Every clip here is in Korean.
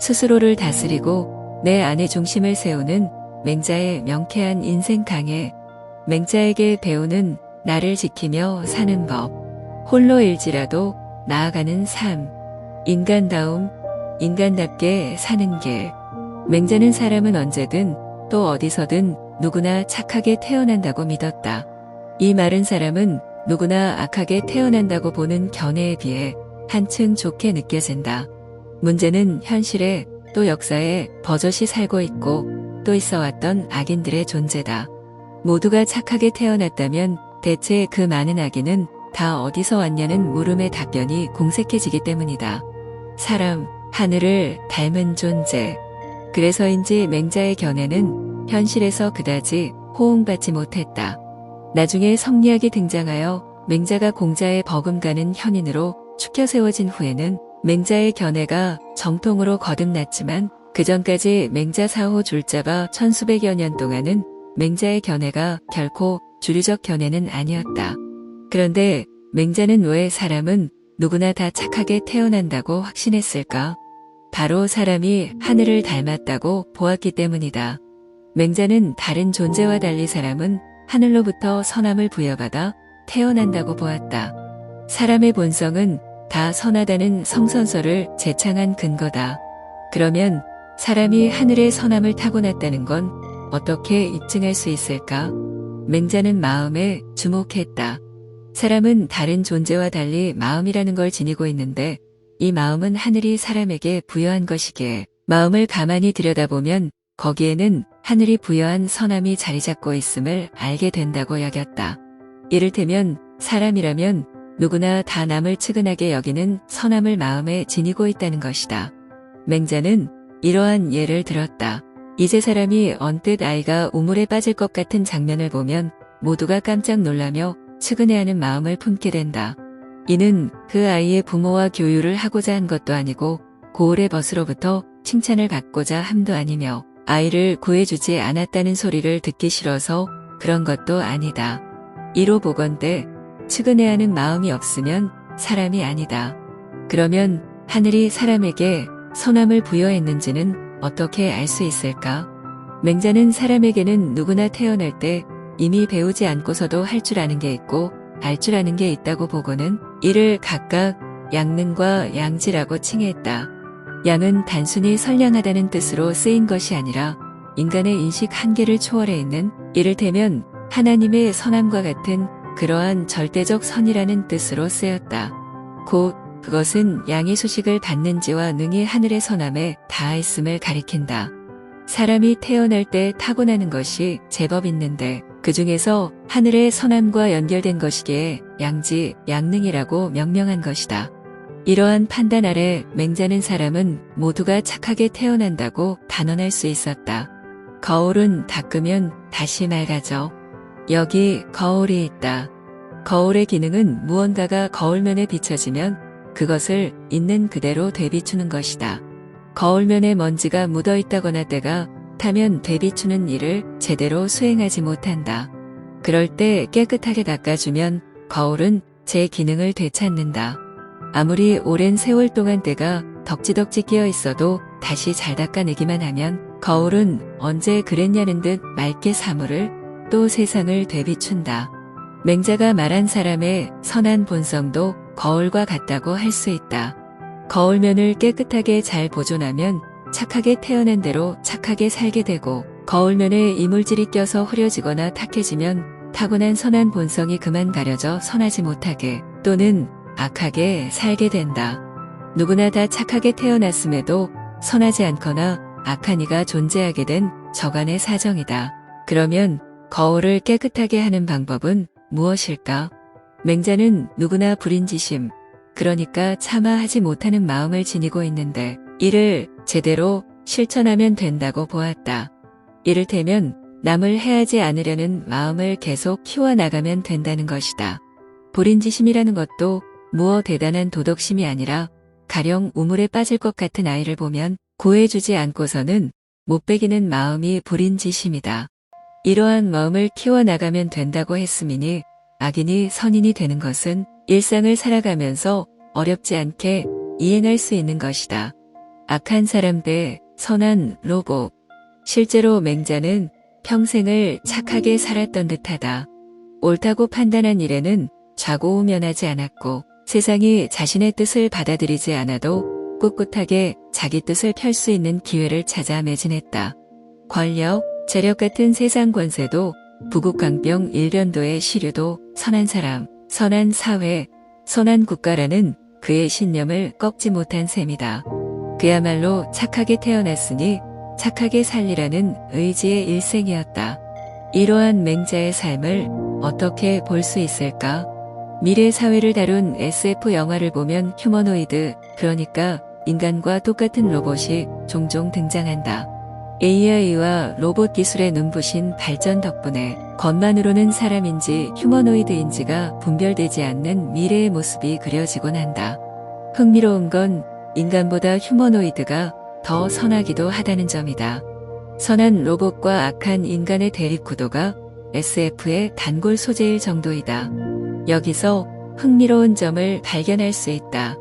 스스로를 다스리고 내 안의 중심을 세우는 맹자의 명쾌한 인생 강해. 맹자에게 배우는 나를 지키며 사는 법. 홀로일지라도 나아가는 삶. 인간다움, 인간답게 사는 길. 맹자는 사람은 언제든 또 어디서든 누구나 착하게 태어난다고 믿었다. 이 마른 사람은 누구나 악하게 태어난다고 보는 견해에 비해 한층 좋게 느껴진다. 문제는 현실에 또 역사에 버젓이 살고 있고 또 있어왔던 악인들의 존재다. 모두가 착하게 태어났다면 대체 그 많은 악인은 다 어디서 왔냐는 물음의 답변이 공색해지기 때문이다. 사람, 하늘을 닮은 존재. 그래서인지 맹자의 견해는 현실에서 그다지 호응받지 못했다. 나중에 성리학이 등장하여 맹자가 공자에 버금가는 현인으로 축혀 세워진 후에는 맹자의 견해가 정통으로 거듭났지만 그전까지 맹자 사호 줄자바 천수백여 년 동안은 맹자의 견해가 결코 주류적 견해는 아니었다. 그런데 맹자는 왜 사람은 누구나 다 착하게 태어난다고 확신했을까? 바로 사람이 하늘을 닮았다고 보았기 때문이다. 맹자는 다른 존재와 달리 사람은 하늘로부터 선함을 부여받아 태어난다고 보았다. 사람의 본성은 다 선하다는 성선설을 제창한 근거다. 그러면 사람이 하늘의 선함을 타고났다는 건 어떻게 입증할 수 있을까? 맹자는 마음에 주목했다. 사람은 다른 존재와 달리 마음이라는 걸 지니고 있는데 이 마음은 하늘이 사람에게 부여한 것이기에 마음을 가만히 들여다보면 거기에는 하늘이 부여한 선함이 자리 잡고 있음을 알게 된다고 여겼다. 이를테면 사람이라면 누구나 다 남을 측은하게 여기는 선함을 마음에 지니고 있다는 것이다. 맹자는 이러한 예를 들었다. 이제 사람이 언뜻 아이가 우물에 빠질 것 같은 장면을 보면 모두가 깜짝 놀라며 측은해하는 마음을 품게 된다. 이는 그 아이의 부모와 교유를 하고자 한 것도 아니고 고을의 벗으로부터 칭찬을 받고자 함도 아니며 아이를 구해주지 않았다는 소리를 듣기 싫어서 그런 것도 아니다. 이로 보건대 측은해하는 마음이 없으면 사람이 아니다. 그러면 하늘이 사람에게 선함을 부여했는지는 어떻게 알 수 있을까? 맹자는 사람에게는 누구나 태어날 때 이미 배우지 않고서도 할 줄 아는 게 있고 알 줄 아는 게 있다고 보고는 이를 각각 양능과 양지라고 칭했다. 양은 단순히 선량하다는 뜻으로 쓰인 것이 아니라 인간의 인식 한계를 초월해 있는 이를테면 하나님의 선함과 같은 그러한 절대적 선이라는 뜻으로 쓰였다. 곧 그것은 양의 수식을 받는지와 능히 하늘의 선함에 다하였음을 가리킨다. 사람이 태어날 때 타고나는 것이 제법 있는데 그 중에서 하늘의 선함과 연결된 것이기에 양지, 양능이라고 명명한 것이다. 이러한 판단 아래 맹자는 사람은 모두가 착하게 태어난다고 단언할 수 있었다. 거울은 닦으면 다시 맑아져. 여기 거울이 있다. 거울의 기능은 무언가가 거울면에 비춰지면 그것을 있는 그대로 되비추는 것이다. 거울면에 먼지가 묻어 있다거나 때가 타면 되비추는 일을 제대로 수행하지 못한다. 그럴 때 깨끗하게 닦아주면 거울은 제 기능을 되찾는다. 아무리 오랜 세월 동안 때가 덕지덕지 끼어 있어도 다시 잘 닦아내기만 하면 거울은 언제 그랬냐는 듯 맑게 사물을 또 세상을 되비춘다. 맹자가 말한 사람의 선한 본성도 거울과 같다고 할 수 있다. 거울면을 깨끗하게 잘 보존하면 착하게 태어난 대로 착하게 살게 되고 거울면에 이물질이 껴서 흐려지거나 탁해지면 타고난 선한 본성이 그만 가려져 선하지 못하게 또는 악하게 살게 된다. 누구나 다 착하게 태어났음에도 선하지 않거나 악한 이가 존재하게 된 저간의 사정이다. 그러면 거울을 깨끗하게 하는 방법은 무엇일까? 맹자는 누구나 불인지심, 그러니까 차마 하지 못하는 마음을 지니고 있는데 이를 제대로 실천하면 된다고 보았다. 이를테면 남을 해하지 않으려는 마음을 계속 키워나가면 된다는 것이다. 불인지심이라는 것도 무어 대단한 도덕심이 아니라 가령 우물에 빠질 것 같은 아이를 보면 구해주지 않고서는 못 베기는 마음이 불인지심이다. 이러한 마음을 키워나가면 된다고 했음이니 악인이 선인이 되는 것은 일상을 살아가면서 어렵지 않게 이행할 수 있는 것이다. 악한 사람 대 선한 로봇. 실제로 맹자는 평생을 착하게 살았던 듯하다. 옳다고 판단한 일에는 좌고우면하지 않았고 세상이 자신의 뜻을 받아들이지 않아도 꿋꿋하게 자기 뜻을 펼 수 있는 기회를 찾아 매진했다. 권력, 재력 같은 세상 권세도 부국강병 일변도의 시류도 선한 사람, 선한 사회, 선한 국가라는 그의 신념을 꺾지 못한 셈이다. 그야말로 착하게 태어났으니 착하게 살리라는 의지의 일생이었다. 이러한 맹자의 삶을 어떻게 볼 수 있을까? 미래 사회를 다룬 SF 영화를 보면 휴머노이드, 그러니까 인간과 똑같은 로봇이 종종 등장한다. AI와 로봇 기술의 눈부신 발전 덕분에 겉만으로는 사람인지 휴머노이드인지가 분별되지 않는 미래의 모습이 그려지곤 한다. 흥미로운 건 인간보다 휴머노이드가 더 선하기도 하다는 점이다. 선한 로봇과 악한 인간의 대립 구도가 SF의 단골 소재일 정도이다. 여기서 흥미로운 점을 발견할 수 있다.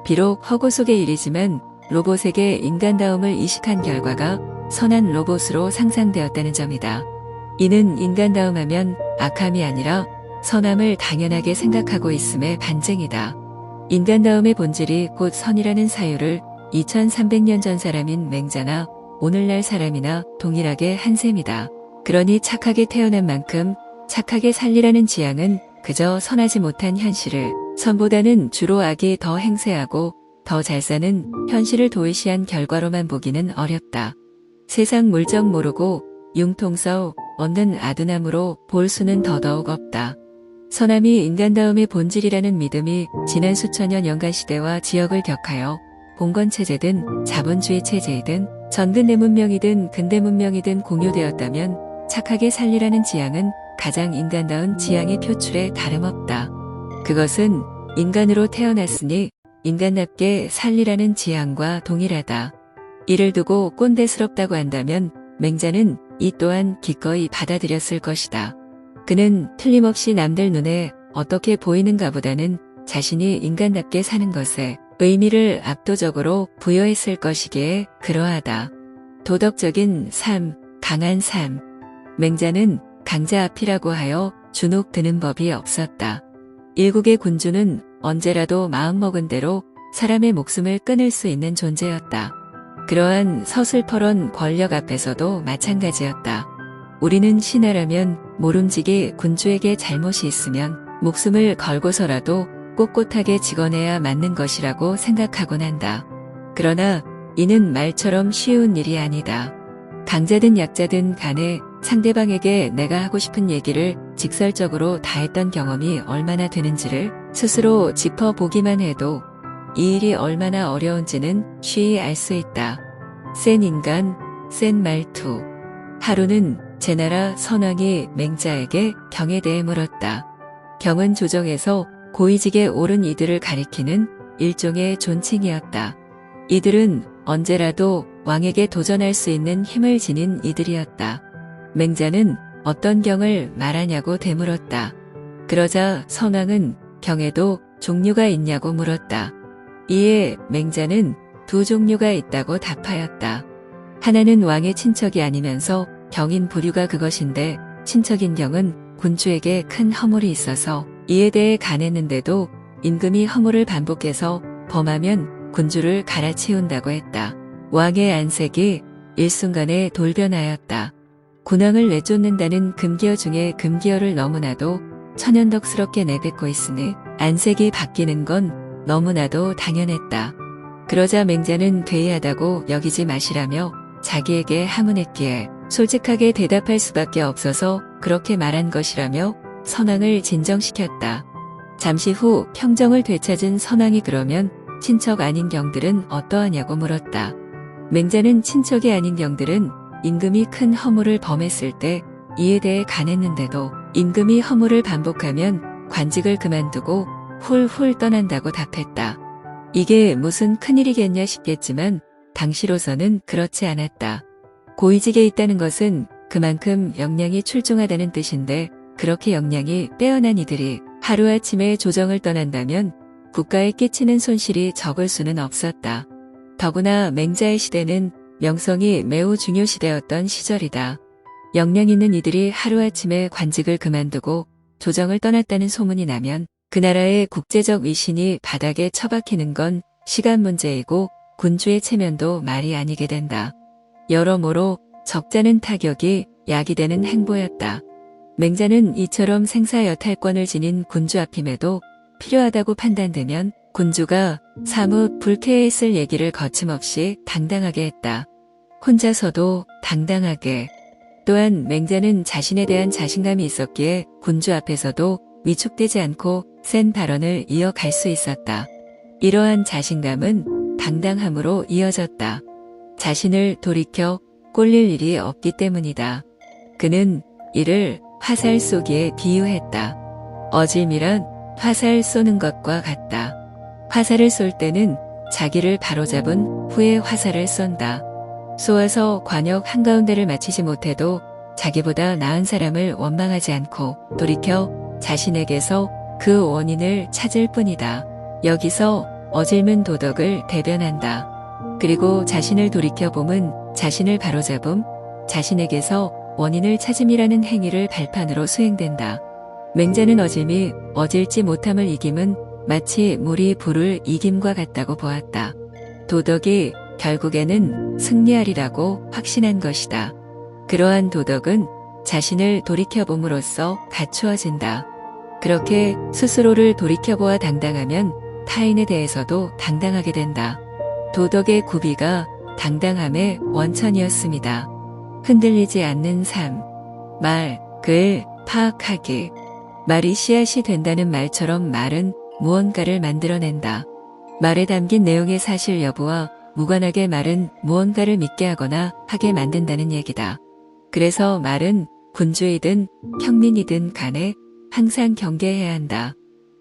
비록 허구 속의 일이지만 로봇에게 인간다움을 이식한 결과가 선한 로봇으로 상상되었다는 점이다. 이는 인간다움하면 악함이 아니라 선함을 당연하게 생각하고 있음의 반증이다. 인간다움의 본질이 곧 선이라는 사유를 2300년 전 사람인 맹자나 오늘날 사람이나 동일하게 한 셈이다. 그러니 착하게 태어난 만큼 착하게 살리라는 지향은 그저 선하지 못한 현실을 선보다는 주로 악이 더 행세하고 더 잘 사는 현실을 도외시한 결과로만 보기는 어렵다. 세상 물정 모르고 융통서 얻는 아둔함으로 볼 수는 더더욱 없다. 선함이 인간다움의 본질이라는 믿음이 지난 수천여 년간 시대와 지역을 격하여 봉건체제든 자본주의 체제이든 전근대 문명이든 근대 문명이든 공유되었다면 착하게 살리라는 지향은 가장 인간다운 지향의 표출에 다름없다. 그것은 인간으로 태어났으니 인간답게 살리라는 지향과 동일하다. 이를 두고 꼰대스럽다고 한다면 맹자는 이 또한 기꺼이 받아들였을 것이다. 그는 틀림없이 남들 눈에 어떻게 보이는가 보다는 자신이 인간답게 사는 것에 의미를 압도적으로 부여했을 것이기에 그러하다. 도덕적인 삶, 강한 삶. 맹자는 강자 앞이라고 하여 주눅 드는 법이 없었다. 일국의 군주는 언제라도 마음먹은 대로 사람의 목숨을 끊을 수 있는 존재였다. 그러한 서슬퍼런 권력 앞에서도 마찬가지였다. 우리는 신하라면 모름지기 군주에게 잘못이 있으면 목숨을 걸고서라도 꼿꼿하게 직언해야 맞는 것이라고 생각하곤 한다. 그러나 이는 말처럼 쉬운 일이 아니다. 강자든 약자든 간에 상대방에게 내가 하고 싶은 얘기를 직설적으로 다했던 경험이 얼마나 되는지를 스스로 짚어보기만 해도 이 일이 얼마나 어려운지는 쉬이 알 수 있다. 센 인간, 센 말투. 하루는 제나라 선왕이 맹자에게 경에 대해 물었다. 경은 조정에서 고위직에 오른 이들을 가리키는 일종의 존칭이었다. 이들은 언제라도 왕에게 도전할 수 있는 힘을 지닌 이들이었다. 맹자는 어떤 경을 말하냐고 되물었다. 그러자 선왕은 경에도 종류가 있냐고 물었다. 이에 맹자는 두 종류가 있다고 답하였다. 하나는 왕의 친척이 아니면서 경인 부류가 그것인데 친척인 경은 군주에게 큰 허물이 있어서 이에 대해 간했는데도 임금이 허물을 반복해서 범하면 군주를 갈아치운다고 했다. 왕의 안색이 일순간에 돌변하였다. 군왕을 내쫓는다는 금기어 중에 금기어를 너무나도 천연덕스럽게 내뱉고 있으니 안색이 바뀌는 건 너무나도 당연했다. 그러자 맹자는 괴이하다고 여기지 마시라며 자기에게 하문했기에 솔직하게 대답할 수밖에 없어서 그렇게 말한 것이라며 선왕을 진정시켰다. 잠시 후 평정을 되찾은 선왕이 그러면 친척 아닌 경들은 어떠하냐고 물었다. 맹자는 친척이 아닌 경들은 임금이 큰 허물을 범했을 때 이에 대해 간했는데도 임금이 허물을 반복하면 관직을 그만두고 훌훌 떠난다고 답했다. 이게 무슨 큰일이겠냐 싶겠지만 당시로서는 그렇지 않았다. 고위직에 있다는 것은 그만큼 역량이 출중하다는 뜻인데 그렇게 역량이 빼어난 이들이 하루아침에 조정을 떠난다면 국가에 끼치는 손실이 적을 수는 없었다. 더구나 맹자의 시대는 명성이 매우 중요 시대였던 시절이다. 역량 있는 이들이 하루아침에 관직을 그만두고 조정을 떠났다는 소문이 나면 그 나라의 국제적 위신이 바닥에 처박히는 건 시간 문제이고 군주의 체면도 말이 아니게 된다. 여러모로 적잖은 타격이 약이 되는 행보였다. 맹자는 이처럼 생사여탈권을 지닌 군주 앞임에도 필요하다고 판단되면 군주가 사뭇 불쾌했을 얘기를 거침없이 당당하게 했다. 혼자서도 당당하게. 또한 맹자는 자신에 대한 자신감이 있었기에 군주 앞에서도 위축되지 않고 센 발언을 이어갈 수 있었다. 이러한 자신감은 당당함으로 이어졌다. 자신을 돌이켜 꼴릴 일이 없기 때문이다. 그는 이를 화살 쏘기에 비유했다. 어질미란 화살 쏘는 것과 같다. 화살을 쏠 때는 자기를 바로잡은 후에 화살을 쏜다. 쏘아서 관역 한가운데를 맞히지 못해도 자기보다 나은 사람을 원망하지 않고 돌이켜 자신에게서 그 원인을 찾을 뿐이다. 여기서 어질문 도덕을 대변한다. 그리고 자신을 돌이켜봄은 자신을 바로잡음, 자신에게서 원인을 찾음이라는 행위를 발판으로 수행된다. 맹자는 어짐이 어질지 못함을 이김은 마치 물이 불을 이김과 같다고 보았다. 도덕이 결국에는 승리하리라고 확신한 것이다. 그러한 도덕은 자신을 돌이켜봄으로써 갖추어진다. 그렇게 스스로를 돌이켜보아 당당하면 타인에 대해서도 당당하게 된다. 도덕의 구비가 당당함의 원천이었습니다. 흔들리지 않는 삶, 말, 글, 파악하기. 말이 씨앗이 된다는 말처럼 말은 무언가를 만들어낸다. 말에 담긴 내용의 사실 여부와 무관하게 말은 무언가를 믿게 하거나 하게 만든다는 얘기다. 그래서 말은 군주이든 평민이든 간에 항상 경계해야 한다.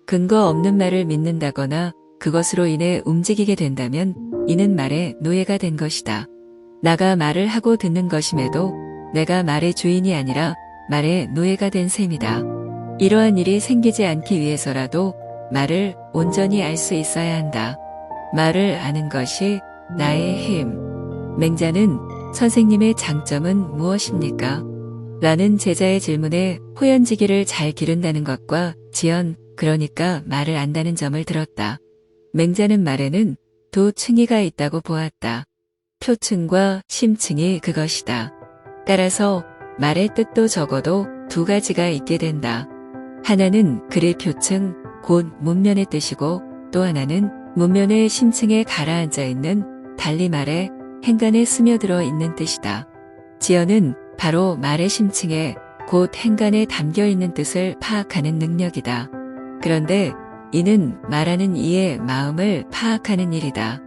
근거 없는 말을 믿는다거나 그것으로 인해 움직이게 된다면 이는 말의 노예가 된 것이다. 나가 말을 하고 듣는 것임에도 내가 말의 주인이 아니라 말의 노예가 된 셈이다. 이러한 일이 생기지 않기 위해서라도 말을 온전히 알 수 있어야 한다. 말을 아는 것이 나의 힘. 맹자는 선생님의 장점은 무엇입니까? 라는 제자의 질문에 호연지기를 잘 기른다는 것과 지연, 그러니까 말을 안다는 점을 들었다. 맹자는 말에는 두 층위가 있다고 보았다. 표층과 심층이 그것이다. 따라서 말의 뜻도 적어도 두 가지가 있게 된다. 하나는 글의 표층, 곧 문면의 뜻이고 또 하나는 문면의 심층에 가라앉아 있는 달리 말에 행간에 스며들어 있는 뜻이다. 지연은 바로 말의 심층에 곧 행간에 담겨 있는 뜻을 파악하는 능력이다. 그런데 이는 말하는 이의 마음을 파악하는 일이다.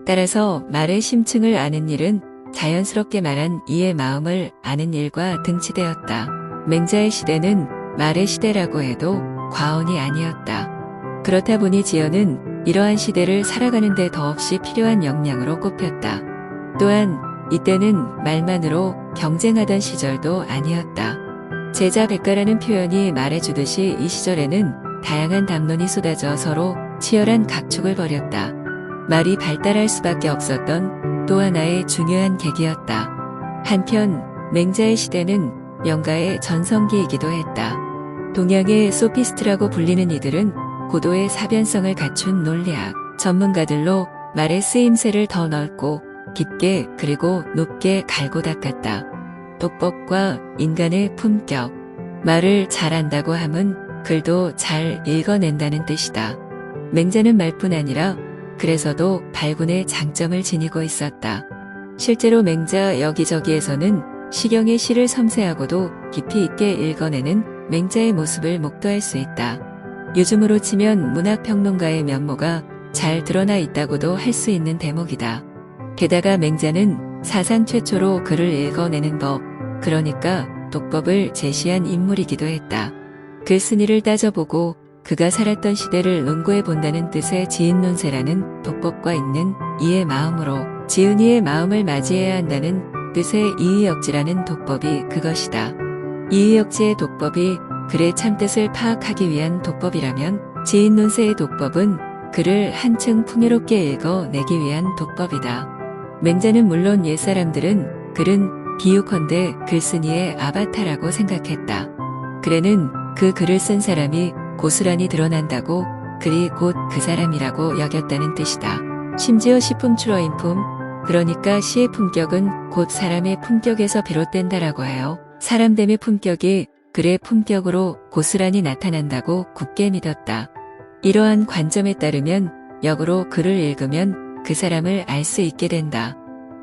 따라서 말의 심층을 아는 일은 자연스럽게 말한 이의 마음을 아는 일과 등치되었다. 맹자의 시대는 말의 시대라고 해도 과언이 아니었다. 그렇다 보니 지연은 이러한 시대를 살아가는 데 더없이 필요한 역량으로 꼽혔다. 또한 이때는 말만으로 경쟁하던 시절도 아니었다. 제자 백가라는 표현이 말해주듯이 이 시절에는 다양한 담론이 쏟아져 서로 치열한 각축을 벌였다. 말이 발달할 수밖에 없었던 또 하나의 중요한 계기였다. 한편 맹자의 시대는 명가의 전성기이기도 했다. 동양의 소피스트라고 불리는 이들은 고도의 사변성을 갖춘 논리학 전문가들로 말의 쓰임새를 더 넓고 깊게 그리고 높게 갈고 닦았다. 독법과 인간의 품격, 말을 잘한다고 함은 글도 잘 읽어낸다는 뜻이다. 맹자는 말뿐 아니라 그래서도 발군의 장점을 지니고 있었다. 실제로 맹자 여기저기에서는 시경의 시를 섬세하고도 깊이 있게 읽어내는 맹자의 모습을 목도할 수 있다. 요즘으로 치면 문학평론가의 면모가 잘 드러나 있다고도 할 수 있는 대목이다. 게다가 맹자는 사상 최초로 글을 읽어내는 법, 그러니까 독법을 제시한 인물이기도 했다. 글쓴이를 따져보고 그가 살았던 시대를 논고해 본다는 뜻의 지인논세라는 독법과 있는 이의 마음으로 지은이의 마음을 맞이해야 한다는 뜻의 이의역지라는 독법이 그것이다. 이의역지의 독법이 글의 참뜻을 파악하기 위한 독법이라면 지인논세의 독법은 글을 한층 풍요롭게 읽어내기 위한 독법이다. 맹자는 물론 옛사람들은 글은 비유컨대 글쓴이의 아바타라고 생각했다. 글에는 그 글을 쓴 사람이 고스란히 드러난다고 글이 곧 그 사람이라고 여겼다는 뜻이다. 심지어 시품출어인품, 그러니까 시의 품격은 곧 사람의 품격에서 비롯된다라고 해요. 사람됨의 품격이 글의 품격으로 고스란히 나타난다고 굳게 믿었다. 이러한 관점에 따르면 역으로 글을 읽으면 그 사람을 알 수 있게 된다.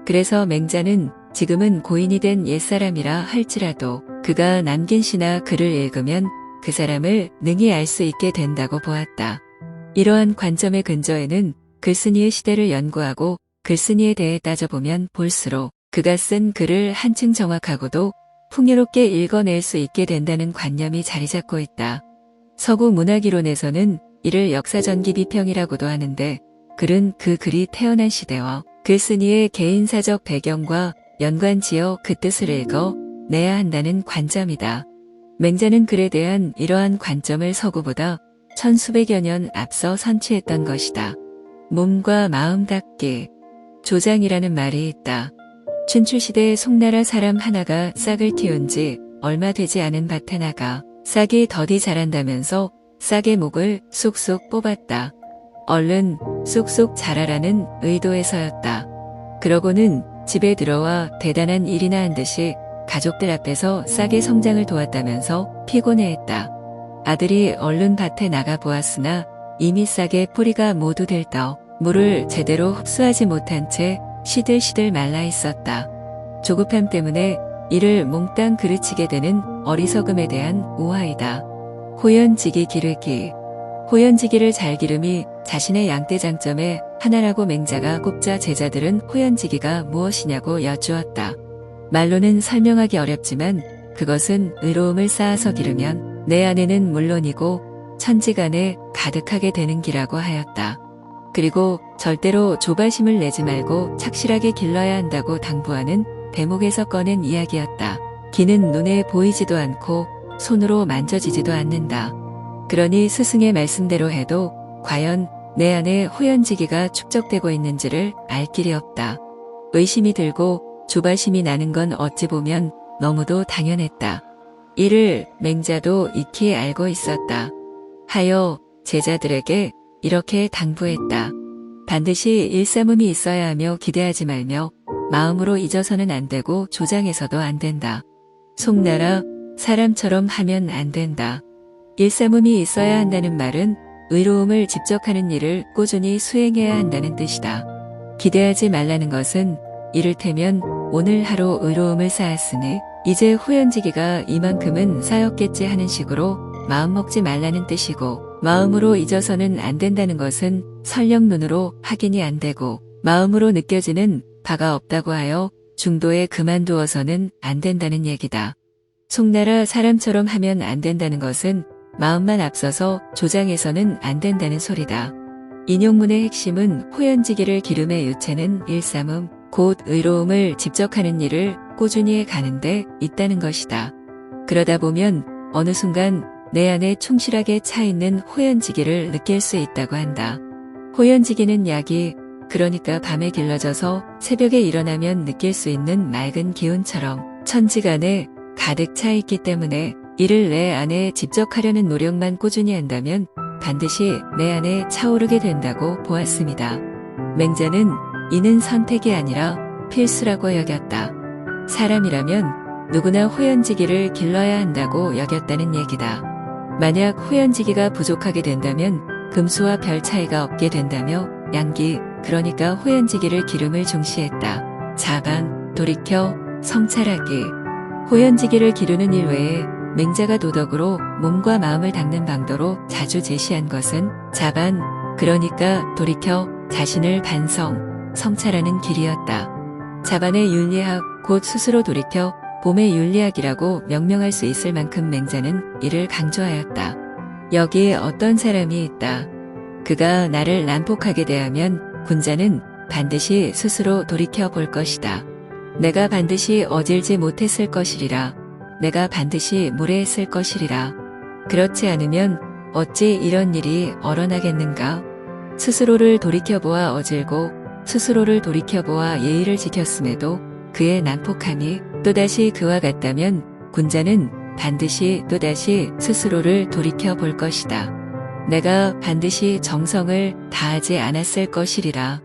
그래서 맹자는 지금은 고인이 된 옛사람이라 할지라도 그가 남긴 시나 글을 읽으면 그 사람을 능히 알 수 있게 된다고 보았다. 이러한 관점의 근저에는 글쓴이의 시대를 연구하고 글쓴이에 대해 따져보면 볼수록 그가 쓴 글을 한층 정확하고도 풍요롭게 읽어낼 수 있게 된다는 관념이 자리 잡고 있다. 서구 문학이론에서는 이를 역사전기 비평이라고도 하는데 글은 그 글이 태어난 시대와 글쓴이의 개인사적 배경과 연관지어 그 뜻을 읽어내야 한다는 관점이다. 맹자는 글에 대한 이러한 관점을 서구보다 천수백여 년 앞서 선취했던 것이다. 몸과 마음답게 조장이라는 말이 있다. 춘추시대의 송나라 사람 하나가 싹을 틔운 지 얼마 되지 않은 밭에 나가 싹이 더디 자란다면서 싹의 목을 쑥쑥 뽑았다. 얼른 쑥쑥 자라라는 의도에서였다. 그러고는 집에 들어와 대단한 일이나 한 듯이 가족들 앞에서 싹의 성장을 도왔다면서 피곤해했다. 아들이 얼른 밭에 나가 보았으나 이미 싹의 뿌리가 모두 들떠 물을 제대로 흡수하지 못한 채 시들시들 말라 있었다. 조급함 때문에 이를 몽땅 그르치게 되는 어리석음에 대한 오하이다. 호연지기 기르기. 호연지기를 잘 기름이 자신의 양떼장점의 하나라고 맹자가 꼽자 제자들은 호연지기가 무엇이냐고 여쭈었다. 말로는 설명하기 어렵지만 그것은 의로움을 쌓아서 기르면 내 안에는 물론이고 천지간에 가득하게 되는 기라고 하였다. 그리고 절대로 조바심을 내지 말고 착실하게 길러야 한다고 당부하는 대목에서 꺼낸 이야기였다. 기는 눈에 보이지도 않고 손으로 만져지지도 않는다. 그러니 스승의 말씀대로 해도 과연 내 안에 호연지기가 축적되고 있는지를 알 길이 없다. 의심이 들고 조바심이 나는 건 어찌 보면 너무도 당연했다. 이를 맹자도 익히 알고 있었다. 하여 제자들에게 이렇게 당부했다. 반드시 일삼음이 있어야 하며 기대하지 말며 마음으로 잊어서는 안 되고 조장해서도 안 된다. 송나라 사람처럼 하면 안 된다. 일삼음이 있어야 한다는 말은 의로움을 집적하는 일을 꾸준히 수행해야 한다는 뜻이다. 기대하지 말라는 것은 이를테면 오늘 하루 의로움을 쌓았으니 이제 호연지기가 이만큼은 쌓였겠지 하는 식으로 마음먹지 말라는 뜻이고, 마음으로 잊어서는 안 된다는 것은 설령 눈으로 확인이 안 되고 마음으로 느껴지는 바가 없다고 하여 중도에 그만두어서는 안 된다는 얘기다. 송나라 사람처럼 하면 안 된다는 것은 마음만 앞서서 조장해서는 안 된다는 소리다. 인용문의 핵심은 호연지기를 기름의 유체는 일삼음, 곧 의로움을 집적하는 일을 꾸준히 해가는데 있다는 것이다. 그러다 보면 어느 순간 내 안에 충실하게 차있는 호연지기를 느낄 수 있다고 한다. 호연지기는 약이, 그러니까 밤에 길러져서 새벽에 일어나면 느낄 수 있는 맑은 기운처럼 천지간에 가득 차 있기 때문에 이를 내 안에 집적하려는 노력만 꾸준히 한다면 반드시 내 안에 차오르게 된다고 보았습니다. 맹자는 이는 선택이 아니라 필수라고 여겼다. 사람이라면 누구나 호연지기를 길러야 한다고 여겼다는 얘기다. 만약 호연지기가 부족하게 된다면 금수와 별 차이가 없게 된다며 양기, 그러니까 호연지기를 기름을 중시했다. 자반, 돌이켜, 성찰하기. 호연지기를 기르는 일 외에 맹자가 도덕으로 몸과 마음을 닦는 방도로 자주 제시한 것은 자반, 그러니까 돌이켜 자신을 반성, 성찰하는 길이었다. 자반의 윤리학, 곧 스스로 돌이켜 봄의 윤리학이라고 명명할 수 있을 만큼 맹자는 이를 강조하였다. 여기에 어떤 사람이 있다. 그가 나를 난폭하게 대하면 군자는 반드시 스스로 돌이켜 볼 것이다. 내가 반드시 어질지 못했을 것이리라. 내가 반드시 무례했을 것이리라. 그렇지 않으면 어찌 이런 일이 얼어나겠는가? 스스로를 돌이켜보아 어질고 스스로를 돌이켜보아 예의를 지켰음에도 그의 난폭함이 또다시 그와 같다면 군자는 반드시 또다시 스스로를 돌이켜볼 것이다. 내가 반드시 정성을 다하지 않았을 것이리라.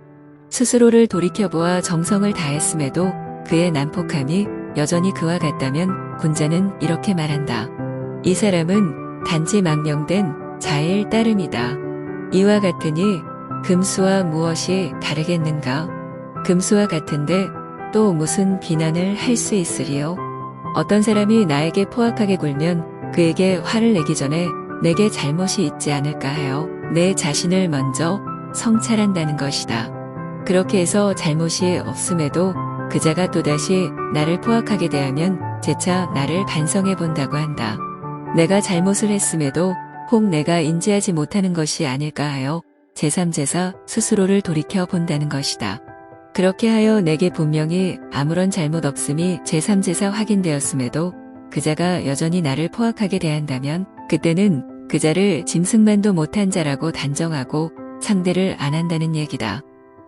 스스로를 돌이켜보아 정성을 다했음에도 그의 난폭함이 여전히 그와 같다면 군자는 이렇게 말한다. 이 사람은 단지 망령된 자의 따름이다. 이와 같으니 금수와 무엇이 다르겠는가? 금수와 같은데 또 무슨 비난을 할 수 있으리요? 어떤 사람이 나에게 포악하게 굴면 그에게 화를 내기 전에 내게 잘못이 있지 않을까 하여 내 자신을 먼저 성찰한다는 것이다. 그렇게 해서 잘못이 없음에도 그 자가 또다시 나를 포악하게 대하면 재차 나를 반성해 본다고 한다. 내가 잘못을 했음에도 혹 내가 인지하지 못하는 것이 아닐까 하여 제3제사 스스로를 돌이켜 본다는 것이다. 그렇게 하여 내게 분명히 아무런 잘못 없음이 제3제사 확인되었음에도 그 자가 여전히 나를 포악하게 대한다면 그때는 그 자를 짐승만도 못한 자라고 단정하고 상대를 안 한다는 얘기다.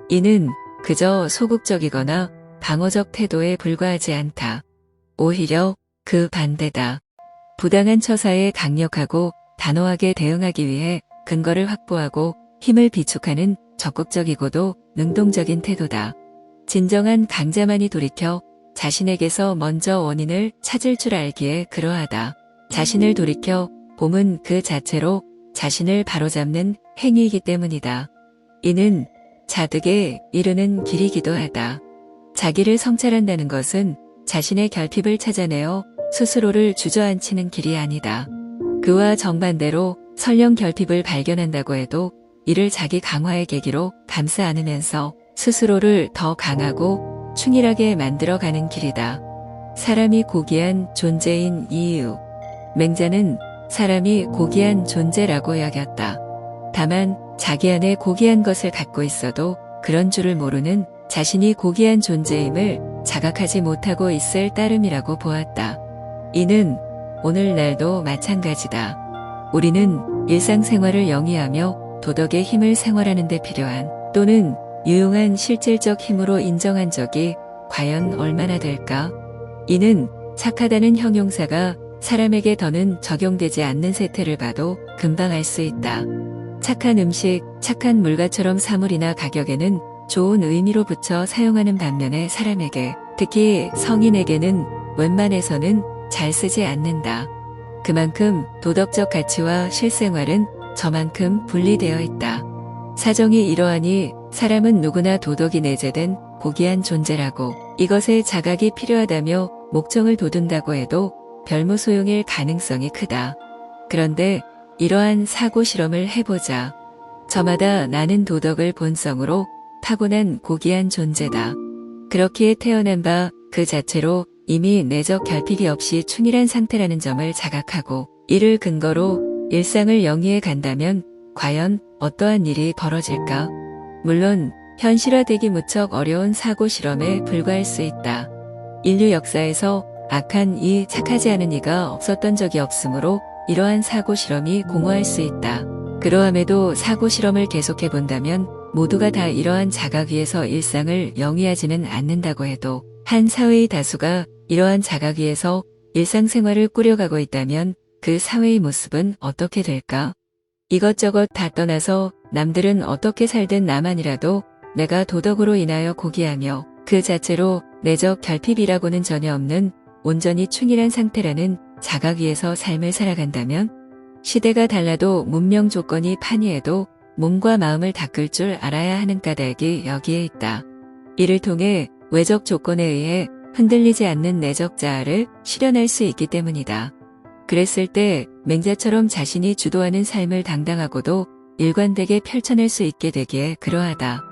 이는 그저 소극적이거나 방어적 태도에 불과하지 않다. 오히려 그 반대다. 부당한 처사에 강력하고 단호하게 대응하기 위해 근거를 확보하고 힘을 비축하는 적극적이고도 능동적인 태도다. 진정한 강자만이 돌이켜 자신에게서 먼저 원인을 찾을 줄 알기에 그러하다. 자신을 돌이켜 봄은 그 자체로 자신을 바로잡는 행위이기 때문이다. 이는 자득에 이르는 길이기도 하다. 자기를 성찰한다는 것은 자신의 결핍을 찾아내어 스스로를 주저앉히는 길이 아니다. 그와 정반대로 설령 결핍을 발견한다고 해도 이를 자기 강화의 계기로 감싸 안으면서 스스로를 더 강하고 충실하게 만들어가는 길이다. 사람이 고귀한 존재인 이유. 맹자는 사람이 고귀한 존재라고 여겼다. 다만 자기 안에 고귀한 것을 갖고 있어도 그런 줄을 모르는 자신이 고귀한 존재임을 자각하지 못하고 있을 따름이라고 보았다. 이는 오늘날도 마찬가지다. 우리는 일상생활을 영위하며 도덕의 힘을 생활하는 데 필요한 또는 유용한 실질적 힘으로 인정한 적이 과연 얼마나 될까? 이는 착하다는 형용사가 사람에게 더는 적용되지 않는 세태를 봐도 금방 알 수 있다. 착한 음식, 착한 물가처럼 사물이나 가격에는 좋은 의미로 붙여 사용하는 반면에 사람에게, 특히 성인에게는 웬만해서는 잘 쓰지 않는다. 그만큼 도덕적 가치와 실생활은 저만큼 분리되어 있다. 사정이 이러하니 사람은 누구나 도덕이 내재된 고귀한 존재라고 이것에 자각이 필요하다며 목청을 돋운다고 해도 별무소용일 가능성이 크다. 그런데 이러한 사고 실험을 해보자. 저마다 나는 도덕을 본성으로 타고난 고귀한 존재다. 그렇기에 태어난 바 그 자체로 이미 내적 결핍이 없이 충실한 상태라는 점을 자각하고 이를 근거로 일상을 영위해 간다면 과연 어떠한 일이 벌어질까? 물론 현실화되기 무척 어려운 사고 실험에 불과할 수 있다. 인류 역사에서 악한 이, 착하지 않은 이가 없었던 적이 없으므로 이러한 사고 실험이 공허할 수 있다. 그러함에도 사고 실험을 계속해 본다면 모두가 다 이러한 자각 위에서 일상을 영위하지는 않는다고 해도 한 사회의 다수가 이러한 자각 위에서 일상생활을 꾸려가고 있다면 그 사회의 모습은 어떻게 될까? 이것저것 다 떠나서 남들은 어떻게 살든 나만이라도 내가 도덕으로 인하여 고귀하며 그 자체로 내적 결핍이라고는 전혀 없는 온전히 충실한 상태라는 자각 위에서 삶을 살아간다면 시대가 달라도 문명 조건이 판이해도 몸과 마음을 닦을 줄 알아야 하는 까닭이 여기에 있다. 이를 통해 외적 조건에 의해 흔들리지 않는 내적 자아를 실현할 수 있기 때문이다. 그랬을 때 맹자처럼 자신이 주도하는 삶을 당당하고도 일관되게 펼쳐낼 수 있게 되기에 그러하다.